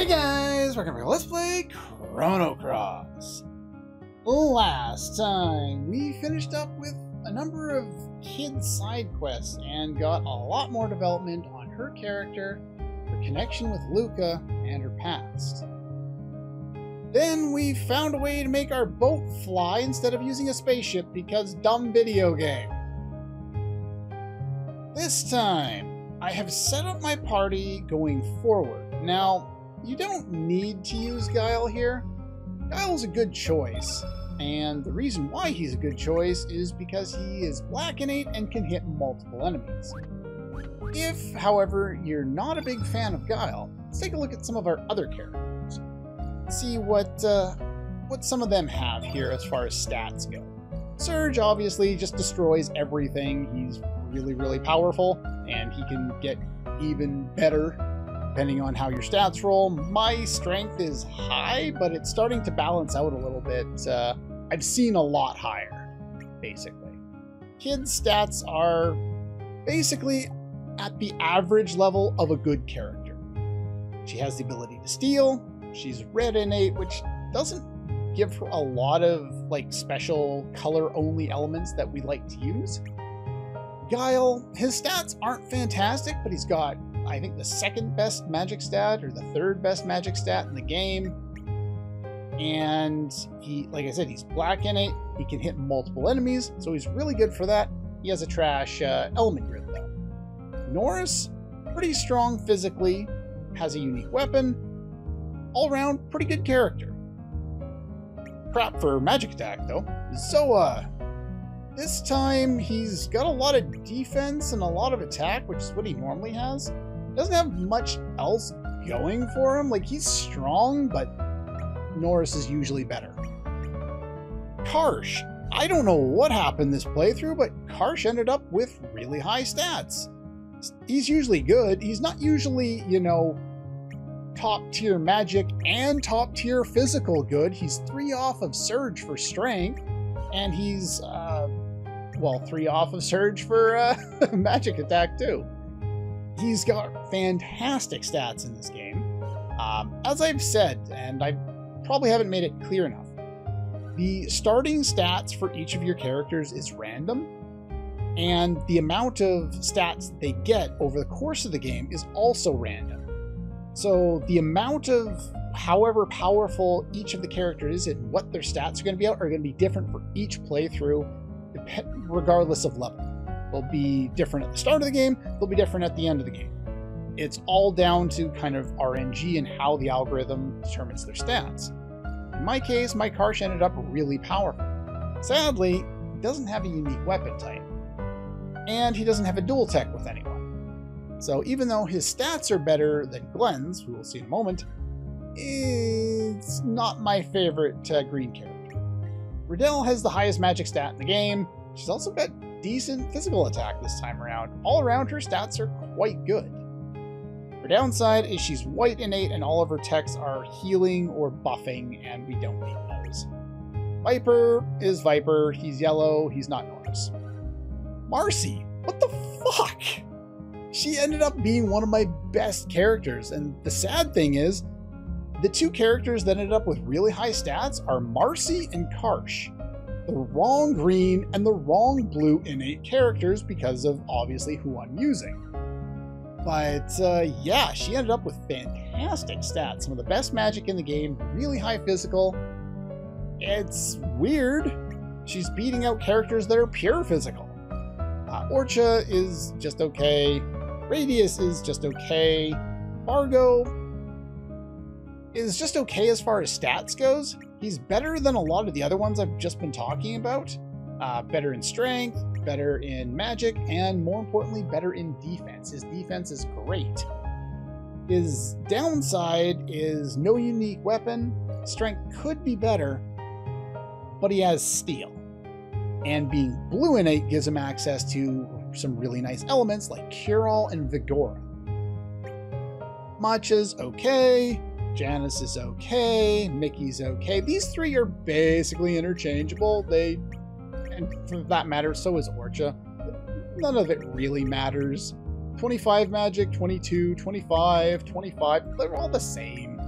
Hey guys, welcome to Let's Play Chrono Cross. Last time, we finished up with a number of kid side quests and got a lot more development on her character, her connection with Luca, and her past. Then we found a way to make our boat fly instead of using a spaceship because dumb video game. This time, I have set up my party going forward. Now, you don't need to use Guile here. Guile's a good choice, and the reason why he's a good choice is because he is black innate and can hit multiple enemies. If, however, you're not a big fan of Guile, let's take a look at some of our other characters. See what some of them have here as far as stats go. Surge obviously just destroys everything. He's really powerful, and he can get even better depending on how your stats roll. My strength is high, but it's starting to balance out a little bit. I've seen a lot higher, basically. Kid's stats are basically at the average level of a good character. She has the ability to steal. She's red innate, which doesn't give her a lot of like special color-only elements that we like to use. Guile, his stats aren't fantastic, but he's got, I think, the second best magic stat or the third best magic stat in the game. And he, like I said, he's black innate. He can hit multiple enemies, so he's really good for that. He has a trash element grid though. Norris, pretty strong physically, has a unique weapon. All around, pretty good character. Crap for magic attack though. Zoa. This time, he's got a lot of defense and a lot of attack, which is what he normally has. Doesn't have much else going for him. Like, he's strong, but Norris is usually better. Karsh. I don't know what happened this playthrough, but Karsh ended up with really high stats. He's usually good. He's not usually, you know, top-tier magic and top-tier physical good. He's 3 off of Surge for strength, and he's, well, 3 off of Surge for magic attack, too. He's got fantastic stats in this game. As I've said, and I probably haven't made it clear enough, the starting stats for each of your characters is random, and the amount of stats they get over the course of the game is also random. So the amount of however powerful each of the characters is and what their stats are going to be out are going to be different for each playthrough, regardless of level. They'll be different at the start of the game, they'll be different at the end of the game. It's all down to kind of RNG and how the algorithm determines their stats. In my case, my Karsh ended up really powerful. Sadly, he doesn't have a unique weapon type, and he doesn't have a dual tech with anyone. So even though his stats are better than Glenn's, who we'll see in a moment, it's not my favorite green character. Riddell has the highest magic stat in the game. She's also got decent physical attack this time around. All around, her stats are quite good. Her downside is she's white innate and all of her techs are healing or buffing, and we don't need those. Viper is Viper. He's yellow. He's not Norris. Marcy, what the fuck? She ended up being one of my best characters, and the sad thing is, the 2 characters that ended up with really high stats are Marcy and Karsh. The wrong green and the wrong blue innate characters because of obviously who I'm using. But yeah, she ended up with fantastic stats. Some of the best magic in the game, really high physical. It's weird. She's beating out characters that are pure physical. Orcha is just okay. Radius is just okay. Fargo is just okay as far as stats goes. He's better than a lot of the other ones I've just been talking about. Better in strength, better in magic, and more importantly, better in defense. His defense is great. His downside is no unique weapon. Strength could be better, but he has steel. And being blue innate gives him access to some really nice elements like Cure-All and Vigora. Matcha's okay. Janice is okay, Mickey's okay. These 3 are basically interchangeable. And for that matter, so is Orcha. None of it really matters. 25 magic, 22, 25, 25, they're all the same.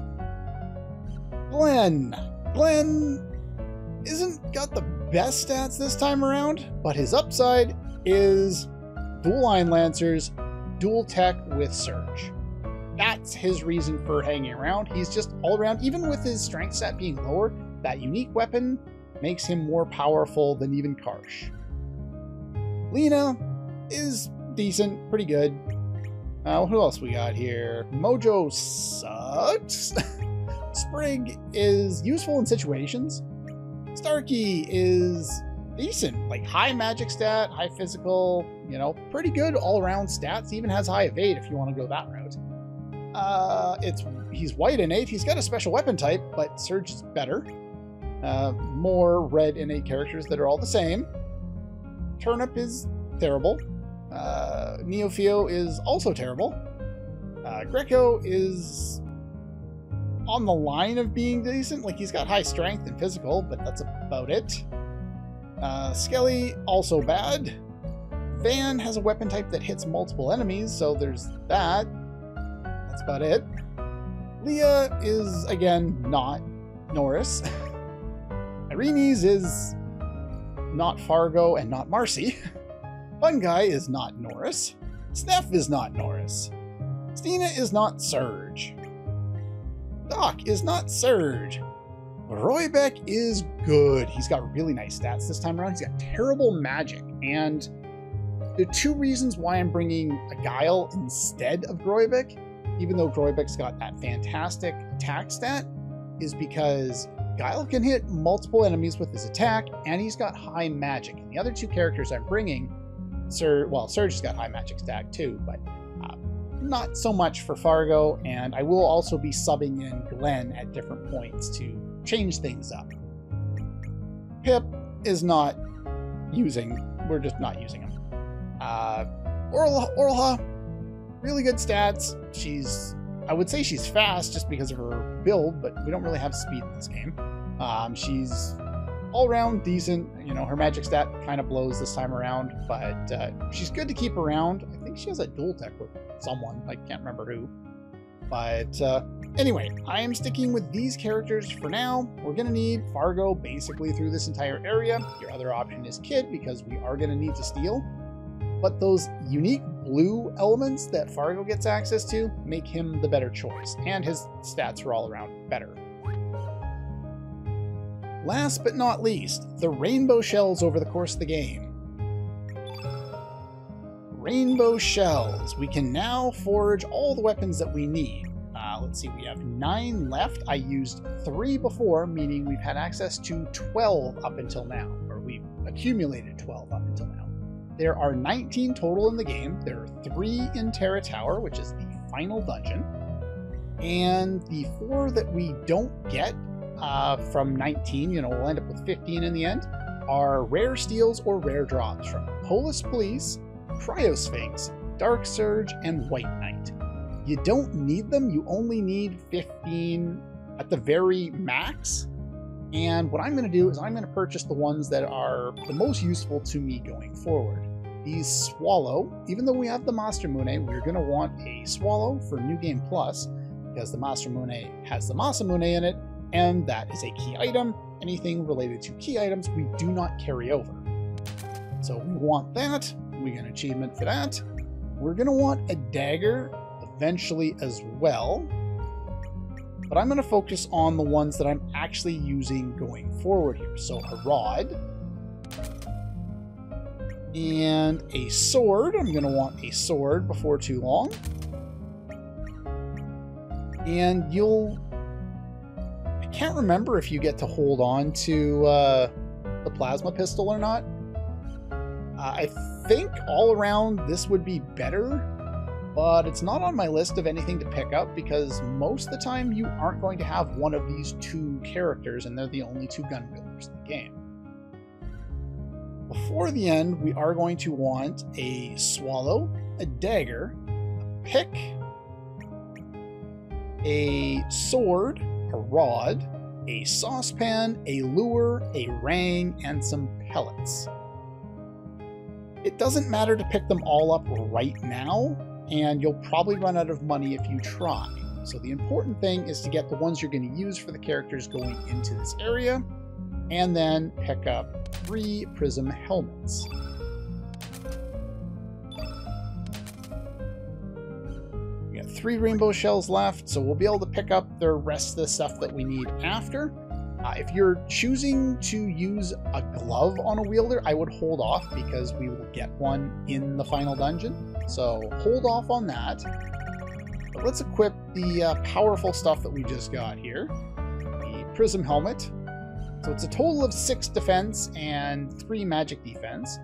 Glenn. Glenn isn't got the best stats this time around, but his upside is dual Iron Lancers, dual tech with Surge. That's his reason for hanging around. He's just all around, even with his strength stat being lower, that unique weapon makes him more powerful than even Karsh. Lena is decent, pretty good. Who else we got here? Mojo sucks. Sprig is useful in situations. Starkey is decent, like high magic stat, high physical, you know, pretty good all-around stats. Even has high evade if you want to go that route. He's white innate. He's got a special weapon type, but Surge is better. More red innate characters that are all the same. Turnip is terrible. Neofeo is also terrible. Greco is on the line of being decent. Like, he's got high strength and physical, but that's about it. Skelly, also bad. Van has a weapon type that hits multiple enemies, so there's that. That's about it. Leah is, again, not Norris. Irene's is not Fargo and not Marcy. Fun Guy is not Norris. Snef is not Norris. Stina is not Surge. Doc is not Surge. Roybeck is good. He's got really nice stats this time around. He's got terrible magic. And the two reasons why I'm bringing a Guile instead of Roybeck, even though Groybeck's got that fantastic attack stat, is because Guile can hit multiple enemies with his attack, and he's got high magic. And the other two characters I'm bringing, Surge has got high magic stat too, but not so much for Fargo, and I will also be subbing in Glenn at different points to change things up. Pip is not using, we're just not using him. Orla, really good stats. I would say she's fast just because of her build, but we don't really have speed in this game. She's all-around decent. You know, her magic stat kind of blows this time around, but she's good to keep around. I think she has a dual tech with someone. I can't remember who. But anyway, I am sticking with these characters for now. We're going to need Fargo basically through this entire area. Your other option is Kid, because we are going to need to steal. But those unique blue elements that Fargo gets access to make him the better choice, and his stats are all around better. Last but not least, the rainbow shells over the course of the game. Rainbow shells. We can now forge all the weapons that we need. Let's see, we have 9 left. I used 3 before, meaning we've had access to 12 up until now, or we've accumulated 12 up until now. There are 19 total in the game. There are 3 in Terra Tower, which is the final dungeon. And the 4 that we don't get from 19, you know, we'll end up with 15 in the end, are rare steals or rare drops from Polis Police, Cryosphinx, Dark Surge, and White Knight. You don't need them. You only need 15 at the very max. And what I'm going to do is I'm going to purchase the ones that are the most useful to me going forward. These Swallow, even though we have the Masamune, we're going to want a Swallow for New Game Plus, because the Masamune has the Masamune in it, and that is a key item. Anything related to key items we do not carry over. So we want that. We get an achievement for that. We're going to want a dagger eventually as well. But I'm going to focus on the ones that I'm actually using going forward here. So a rod. And a sword. I'm going to want a sword before too long. And I can't remember if you get to hold on to the plasma pistol or not. I think all around this would be better, but it's not on my list of anything to pick up because most of the time you aren't going to have one of these 2 characters, and they're the only 2 gun builders in the game. Before the end, we are going to want a Swallow, a dagger, a pick, a sword, a rod, a saucepan, a lure, a rang, and some pellets. It doesn't matter to pick them all up right now, and you'll probably run out of money if you try. So the important thing is to get the ones you're going to use for the characters going into this area, and then pick up 3 Prism Helmets. We got 3 rainbow shells left, so we'll be able to pick up the rest of the stuff that we need after. If you're choosing to use a glove on a wielder, I would hold off because we will get one in the final dungeon. So hold off on that. But let's equip the powerful stuff that we just got here. The Prism Helmet. So it's a total of 6 defense and 3 magic defense.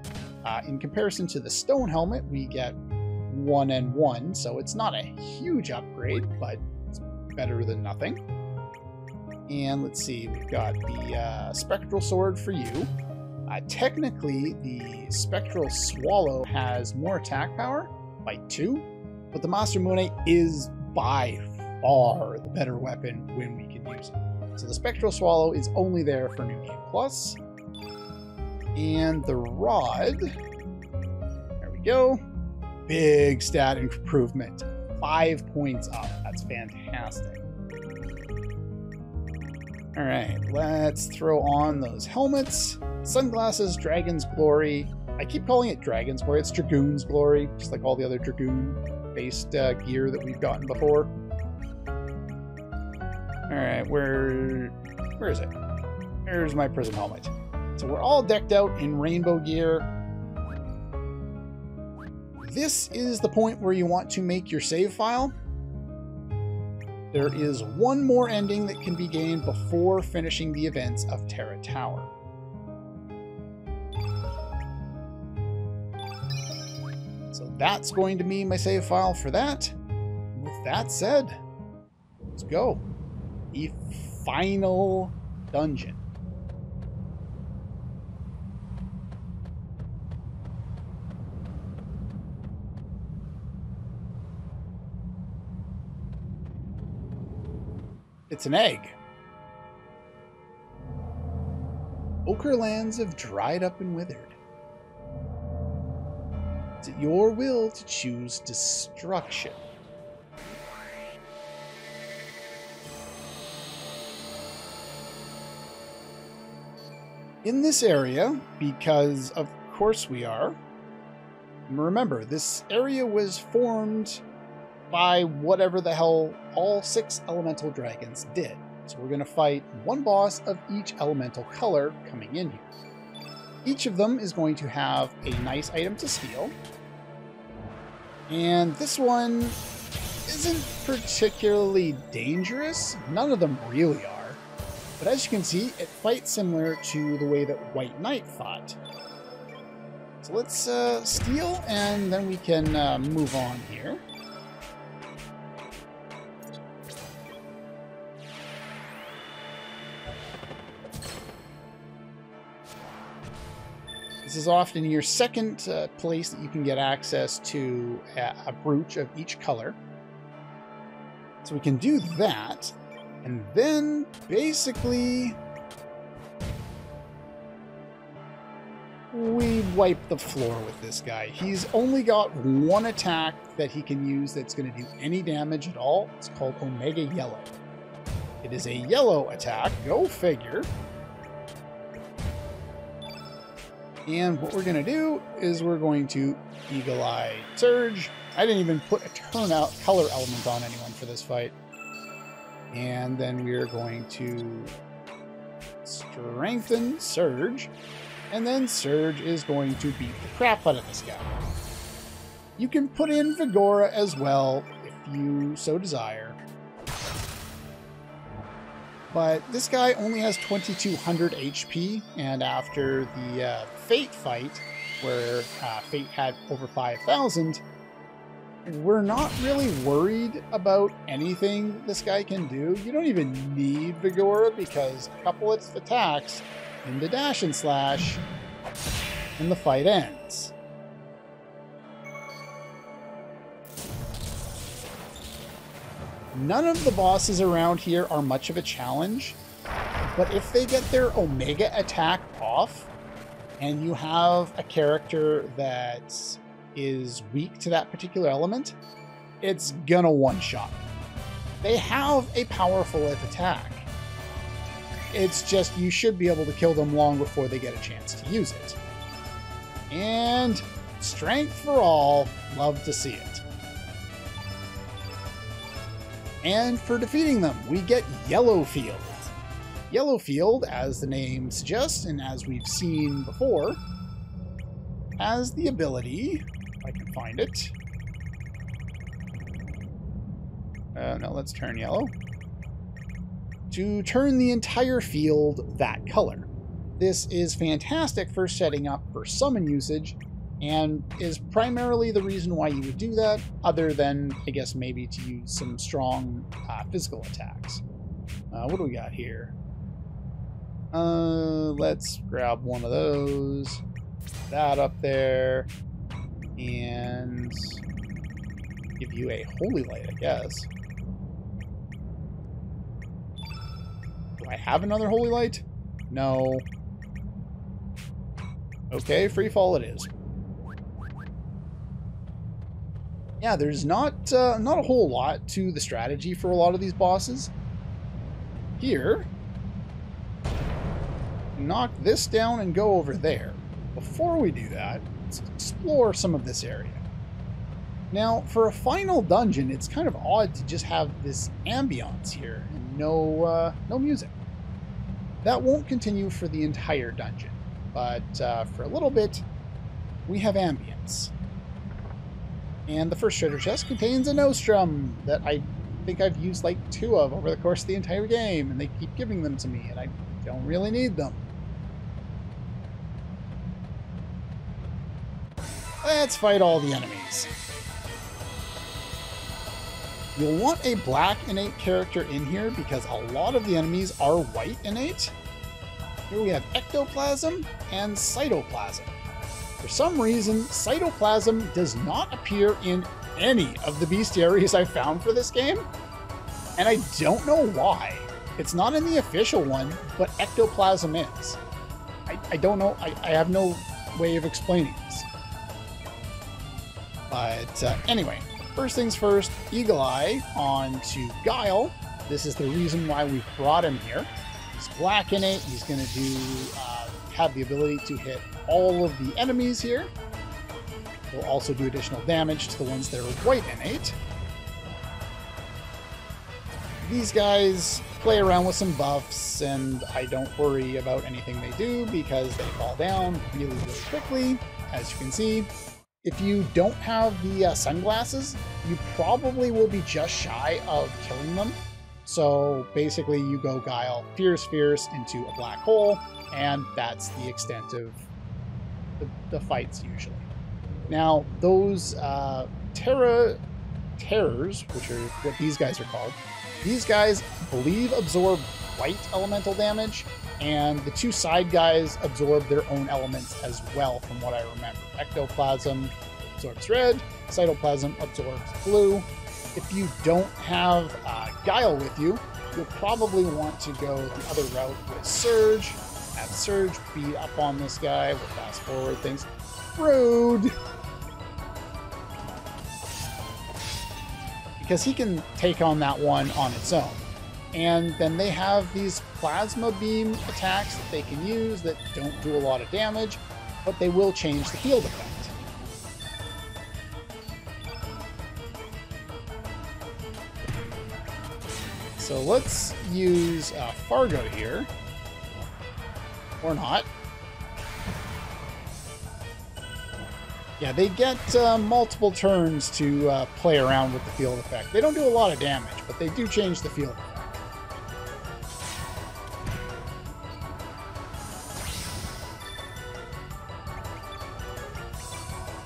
In comparison to the Stone Helmet, we get 1 and 1. So it's not a huge upgrade, but it's better than nothing. And let's see, we've got the Spectral Sword for you. Technically, the Spectral Swallow has more attack power by 2, but the Masamune is by far the better weapon when we can use it. So the Spectral Swallow is only there for New Game Plus. And the Rod, there we go. Big stat improvement, 5 points up. That's fantastic. All right, let's throw on those helmets. Sunglasses, Dragon's Glory. I keep calling it Dragon's Glory. It's Dragoon's Glory, just like all the other Dragoon-based gear that we've gotten before. All right, where is it? There's my Prism Helmet. So we're all decked out in rainbow gear. This is the point where you want to make your save file. There is one more ending that can be gained before finishing the events of Terra Tower. So that's going to be my save file for that. With that said, let's go. The final dungeon. It's an egg. Ochre lands have dried up and withered. Is it your will to choose destruction? In this area, because of course we are, remember, this area was formed by whatever the hell all 6 elemental dragons did. So we're going to fight one boss of each elemental color coming in here. Each of them is going to have a nice item to steal. And this one isn't particularly dangerous. None of them really are. But as you can see, it fights similar to the way that White Knight fought. So let's steal, and then we can move on here. This is often your second place that you can get access to a brooch of each color. So we can do that, and then basically we wipe the floor with this guy. He's only got one attack that he can use that's going to do any damage at all. It's called Omega Yellow. It is a yellow attack, go figure. And what we're going to do is we're going to Eagle Eye Surge. I didn't even put a turnout color element on anyone for this fight. And then we're going to Strengthen Surge. And then Surge is going to beat the crap out of this guy. You can put in Vigora as well if you so desire. But this guy only has 2200 HP, and after the Fate fight, where Fate had over 5000, we're not really worried about anything this guy can do. You don't even need Vigora, because a couple of attacks into dash and slash, and the fight ends. None of the bosses around here are much of a challenge, but if they get their Omega attack off, and you have a character that is weak to that particular element, it's gonna one-shot. They have a powerful if attack. It's just you should be able to kill them long before they get a chance to use it. And strength for all, love to see it. And for defeating them, we get Yellow Field. Yellow Field, as the name suggests, and as we've seen before, has the ability, if I can find it. No, let's turn yellow. To turn the entire field that color. This is fantastic for setting up for summon usage, and is primarily the reason why you would do that, other than, I guess, maybe to use some strong physical attacks. What do we got here? Let's grab one of those. That up there. And give you a Holy Light, I guess. Do I have another Holy Light? No. Okay, free fall it is. Yeah, there's not a whole lot to the strategy for a lot of these bosses. Here, knock this down and go over there. Before we do that, let's explore some of this area. Now, for a final dungeon, it's kind of odd to just have this ambiance here and no music. That won't continue for the entire dungeon, but for a little bit, we have ambience. And the first treasure chest contains a nostrum that I think I've used like 2 of over the course of the entire game, and they keep giving them to me, and I don't really need them. Let's fight all the enemies. You'll want a black innate character in here because a lot of the enemies are white innate. Here we have ectoplasm and cytoplasm. For some reason, cytoplasm does not appear in any of the bestiaries I've found for this game, and I don't know why. It's not in the official one, but ectoplasm is. I don't know. I have no way of explaining this. But anyway, first things first, Eagle Eye on to Guile. This is the reason why we brought him here. He's black innate. He's going to do have the ability to hit all of the enemies here. He'll also do additional damage to the ones that are white innate. These guys play around with some buffs, and I don't worry about anything they do because they fall down really, really quickly, as you can see. If you don't have the sunglasses, you probably will be just shy of killing them. So basically you go Guile, Fierce into a black hole, and that's the extent of the fights usually. Now, those Terrors, which are what these guys are called, these guys, I believe, absorb white elemental damage, and the 2 side guys absorb their own elements as well, from what I remember. Ectoplasm absorbs red, cytoplasm absorbs blue. If you don't have Guile with you, you'll probably want to go the other route with Surge. Have Surge beat up on this guy. We'll fast forward things. Rude! Because he can take on that one on its own. And then they have these plasma beam attacks that they can use that don't do a lot of damage, but they will change the field effect. So let's use Fargo here. Or not. Yeah, they get multiple turns to play around with the field effect. They don't do a lot of damage, but they do change the field effect.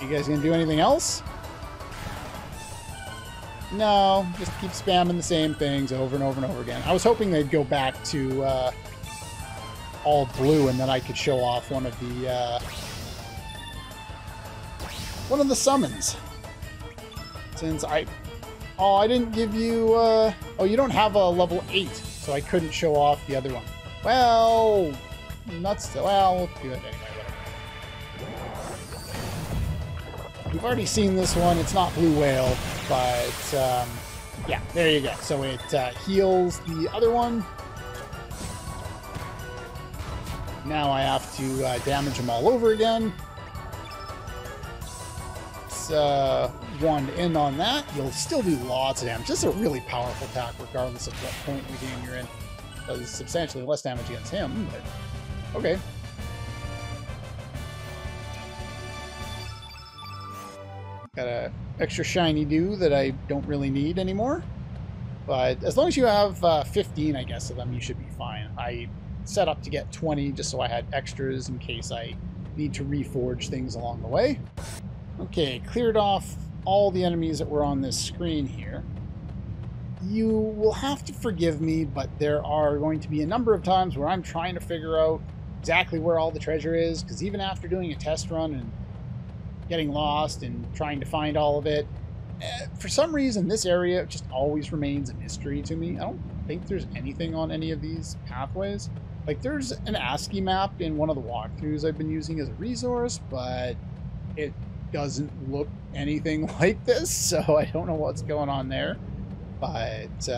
You guys gonna do anything else? No, just keep spamming the same things over and over and over again. I was hoping they'd go back to all blue, and then I could show off one of the summons. Since I didn't give you oh, you don't have a level 8, so I couldn't show off the other one. Well, nuts. Well, we'll do it anyway. We've already seen this one. It's not Blue Whale, but Yeah, there you go. So it heals the other one. Now I have to damage them all over again. It's 1 in on that. You'll still do lots of damage. This is a really powerful attack regardless of what point in the game you're in. It does substantially less damage against him, but okay. Got a extra shiny do that I don't really need anymore. But as long as you have 15, I guess, of them, you should be fine. I set up to get 20 just so I had extras in case I need to reforge things along the way. Okay, cleared off all the enemies that were on this screen here. You will have to forgive me, but there are going to be a number of times where I'm trying to figure out exactly where all the treasure is, because even after doing a test run and getting lost and trying to find all of it, for some reason this area just always remains a mystery to me. I don't think there's anything on any of these pathways. Like, there's an ASCII map in one of the walkthroughs I've been using as a resource, but it doesn't look anything like this, so I don't know what's going on there. But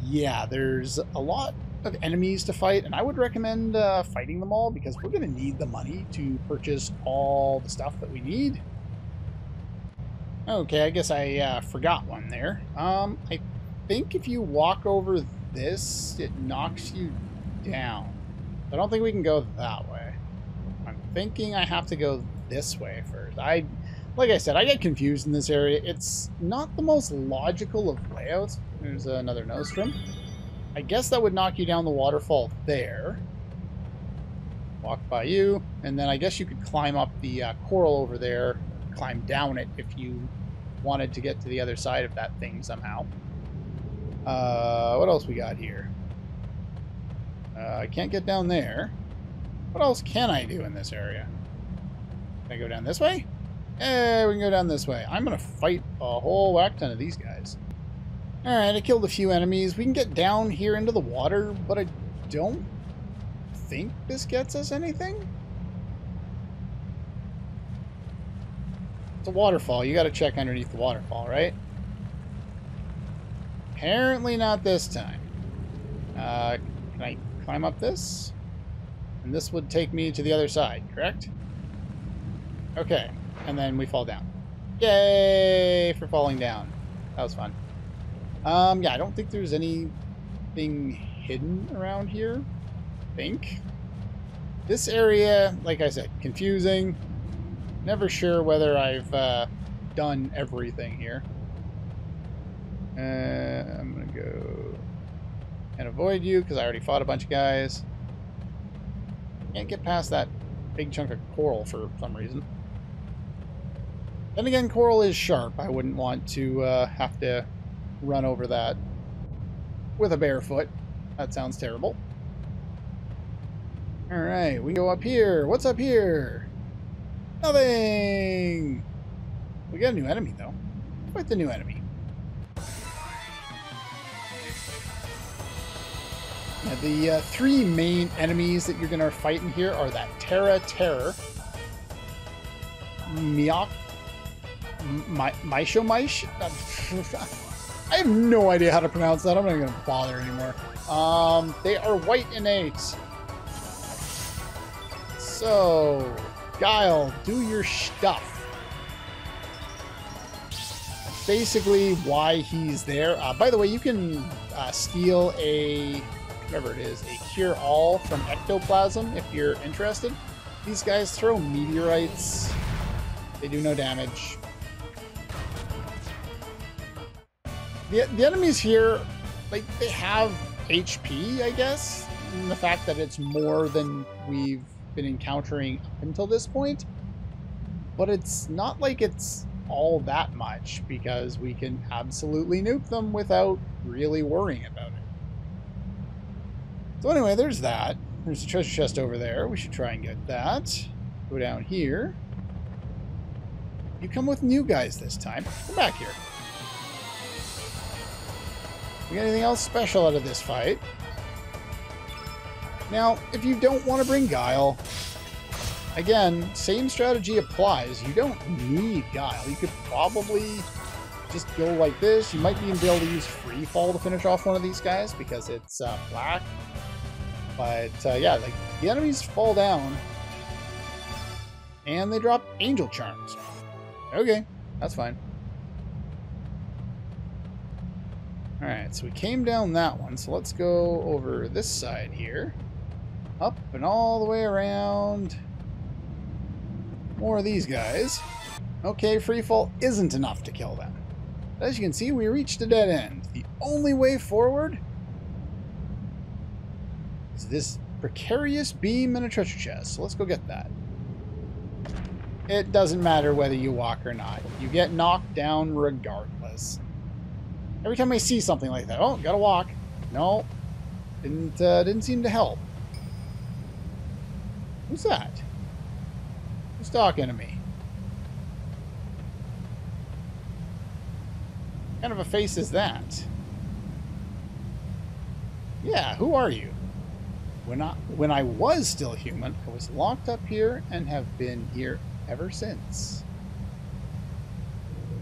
yeah, there's a lot of enemies to fight, and I would recommend fighting them all, because we're going to need the money to purchase all the stuff that we need. Okay, I guess I forgot one there. I think if you walk over this, it knocks you down. I don't think we can go that way. I'm thinking I have to go this way first. Like I said, I get confused in this area. It's not the most logical of layouts. There's another nostrum. I guess that would knock you down the waterfall there. Walk by you, and then I guess you could climb up the coral over there, climb down it if you wanted to get to the other side of that thing somehow. What else we got here? I can't get down there. What else can I do in this area? Can I go down this way? Eh, we can go down this way. I'm going to fight a whole whack ton of these guys. Alright, I killed a few enemies. We can get down here into the water, but I don't think this gets us anything. It's a waterfall. You got to check underneath the waterfall, right? Apparently not this time. Can I climb up this? And this would take me to the other side, correct? Okay. And then we fall down. Yay for falling down. That was fun. Yeah, I don't think there's anything hidden around here. I think. This area, like I said, confusing. Never sure whether I've done everything here. I'm going to go and avoid you because I already fought a bunch of guys. Can't get past that big chunk of coral for some reason. Then again, coral is sharp. I wouldn't want to have to run over that with a bare foot. That sounds terrible. Alright, we go up here. What's up here? Nothing! We got a new enemy, though. Fight the new enemy. Now, the 3 main enemies that you're going to fight in here are that Terra Tower, I have no idea how to pronounce that. I'm not going to bother anymore. They are white innate. So, Guile, do your stuff. Basically, why he's there. By the way, you can steal a, whatever it is, a cure-all from ectoplasm if you're interested. These guys throw meteorites. They do no damage. The enemies here, like, they have HP, I guess, and the fact that it's more than we've been encountering up until this point. But it's not like it's all that much, because we can absolutely nuke them without really worrying about it. So anyway, there's that. There's a treasure chest over there. We should try and get that. Go down here. You come with new guys this time. Come back here. We got anything else special out of this fight? Now, if you don't want to bring Guile, again, same strategy applies. You don't need Guile. You could probably just go like this. You might even be able to use free fall to finish off one of these guys because it's black. But yeah, like the enemies fall down and they drop angel charms. Okay, that's fine. Alright, so we came down that one, so let's go over this side here. Up and all the way around. More of these guys. Okay, free fall isn't enough to kill them. As you can see, we reached a dead end. The only way forward is this precarious beam and a treasure chest. So let's go get that. It doesn't matter whether you walk or not. You get knocked down regardless. Every time I see something like that, oh, gotta walk. No, didn't seem to help. Who's that? Who's talking to me? What kind of a face is that? Yeah, who are you? When I was still human, I was locked up here and have been here ever since.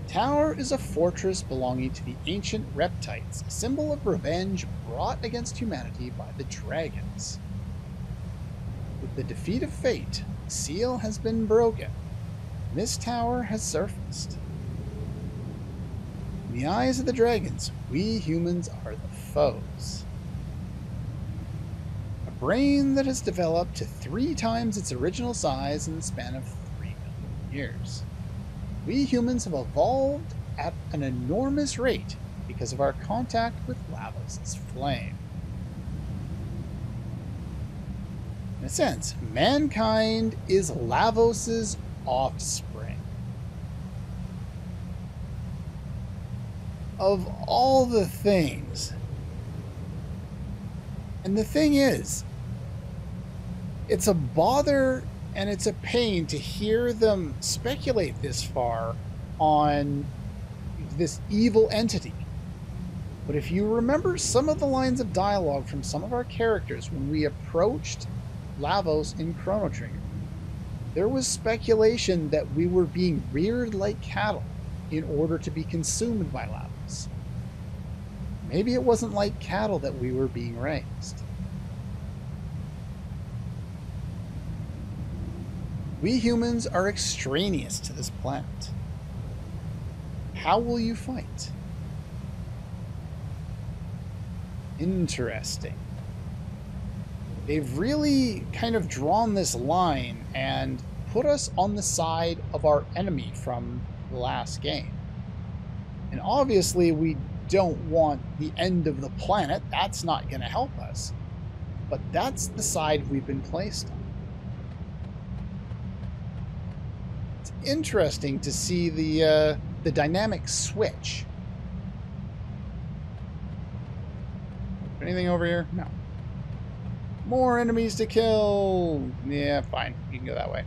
The tower is a fortress belonging to the ancient reptites, a symbol of revenge brought against humanity by the dragons. With the defeat of fate, the seal has been broken, and this tower has surfaced. In the eyes of the dragons, we humans are the foes. A brain that has developed to 3 times its original size in the span of 3 million years. We humans have evolved at an enormous rate because of our contact with Lavos' flame. In a sense, mankind is Lavos' offspring. Of all the things. And the thing is, it's a bother and it's a pain to hear them speculate this far on this evil entity. But if you remember some of the lines of dialogue from some of our characters when we approached Lavos in Chrono Trigger, there was speculation that we were being reared like cattle in order to be consumed by Lavos. Maybe it wasn't like cattle that we were being raised. We humans are extraneous to this planet. How will you fight? Interesting. They've really kind of drawn this line and put us on the side of our enemy from the last game. And obviously we don't want the end of the planet. That's not going to help us. But that's the side we've been placed on. It's interesting to see the dynamic switch. Anything over here? No. More enemies to kill. Yeah, fine. You can go that way.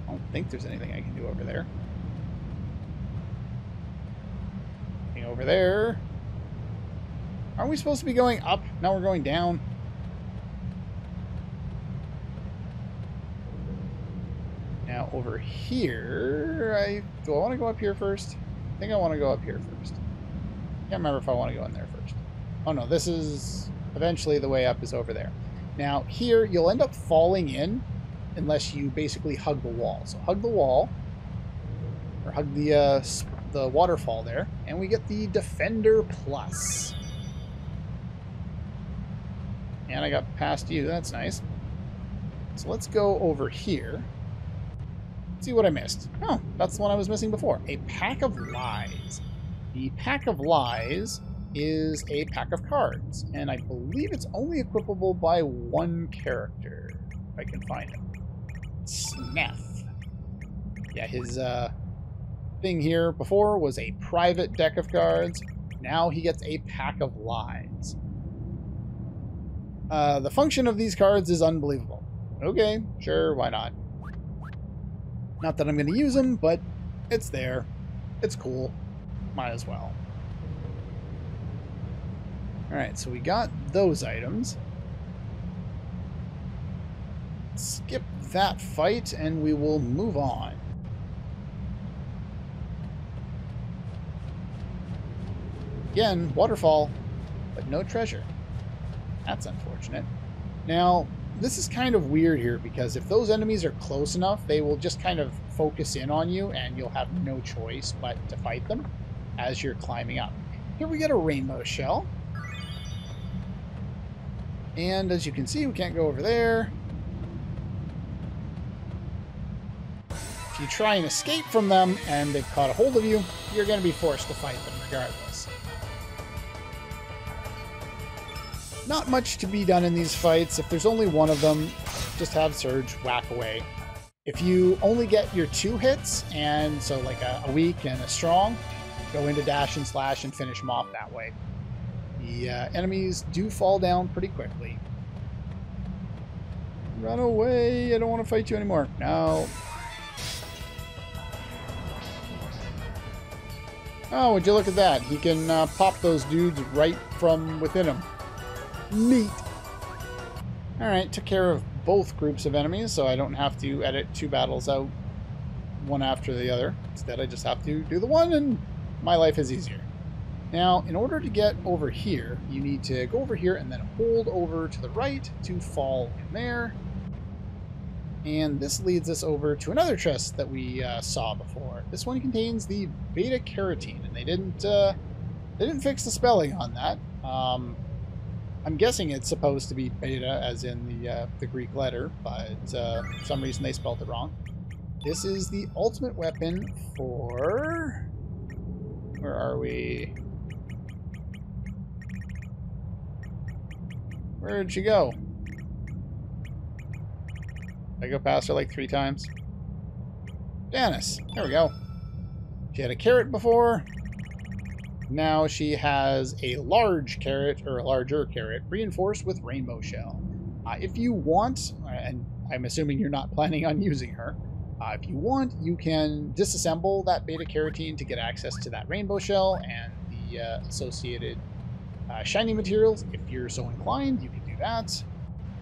I don't think there's anything I can do over there. Anything over there? Aren't we supposed to be going up? Now we're going down. Now over here, do I want to go up here first? I think I want to go up here first. Can't remember if I want to go in there first. Oh no, this is eventually the way up is over there. Now here you'll end up falling in unless you basically hug the wall. So hug the wall or hug the waterfall there, and we get the Defender Plus. And I got past you. That's nice. So let's go over here. See what I missed. Oh, that's the one I was missing before. A Pack of Lies. The Pack of Lies is a pack of cards, and I believe it's only equipable by 1 character, if I can find him. Snef. Yeah, his thing here before was a private deck of cards. Now he gets a Pack of Lies. The function of these cards is unbelievable. Okay, sure, why not? Not that I'm going to use them, but it's there. It's cool. Might as well. Alright, so we got those items. Skip that fight, and we will move on. Again, waterfall, but no treasure. That's unfortunate. Now, this is kind of weird here because if those enemies are close enough, they will just kind of focus in on you and you'll have no choice but to fight them as you're climbing up. Here we get a rainbow shell. And as you can see, we can't go over there. If you try and escape from them and they've caught a hold of you, you're going to be forced to fight them regardless. Not much to be done in these fights. If there's only one of them, just have Surge whack away. If you only get your 2 hits, and so like a weak and a strong, go into dash and slash and finish them off that way. The enemies do fall down pretty quickly. Run away! I don't want to fight you anymore. No. Oh, would you look at that? He can pop those dudes right from within him. Neat. Alright, took care of both groups of enemies, so I don't have to edit 2 battles out one after the other. Instead, I just have to do the one, and my life is easier. Now, in order to get over here, you need to go over here and then hold over to the right to fall in there. And this leads us over to another chest that we saw before. This one contains the Beta-Carotene, and they didn't fix the spelling on that. I'm guessing it's supposed to be beta, as in the Greek letter, but for some reason they spelled it wrong. This is the ultimate weapon for... Where are we? Where did she go? Did I go past her like 3 times? Janice. There we go. She had a carrot before. Now she has a large carrot, or a larger carrot, reinforced with rainbow shell. If you want, and I'm assuming you're not planning on using her, if you want, you can disassemble that Beta-Carotene to get access to that rainbow shell and the associated shiny materials. If you're so inclined, you can do that.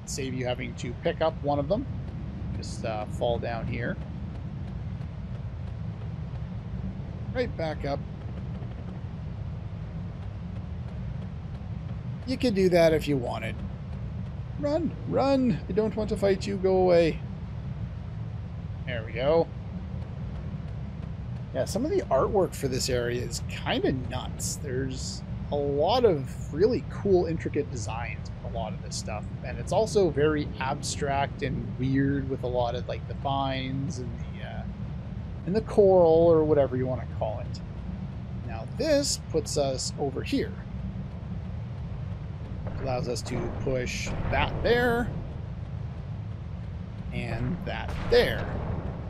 Save you having to pick up one of them. Just fall down here. Right back up. You could do that if you wanted. Run! Run! I don't want to fight you. Go away. There we go. Yeah, some of the artwork for this area is kind of nuts. There's a lot of really cool, intricate designs with a lot of this stuff. And it's also very abstract and weird with a lot of like the vines and the coral or whatever you want to call it. Now this puts us over here. Allows us to push that there and that there,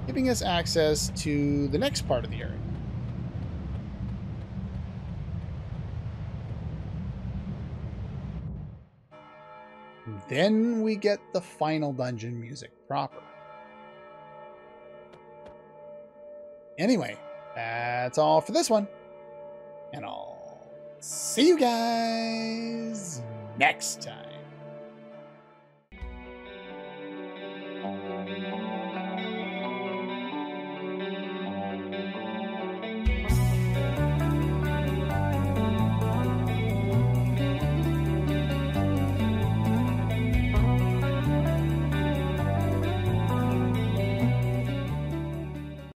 giving us access to the next part of the area. Then we get the final dungeon music proper. Anyway, that's all for this one, and I'll see you guys next time.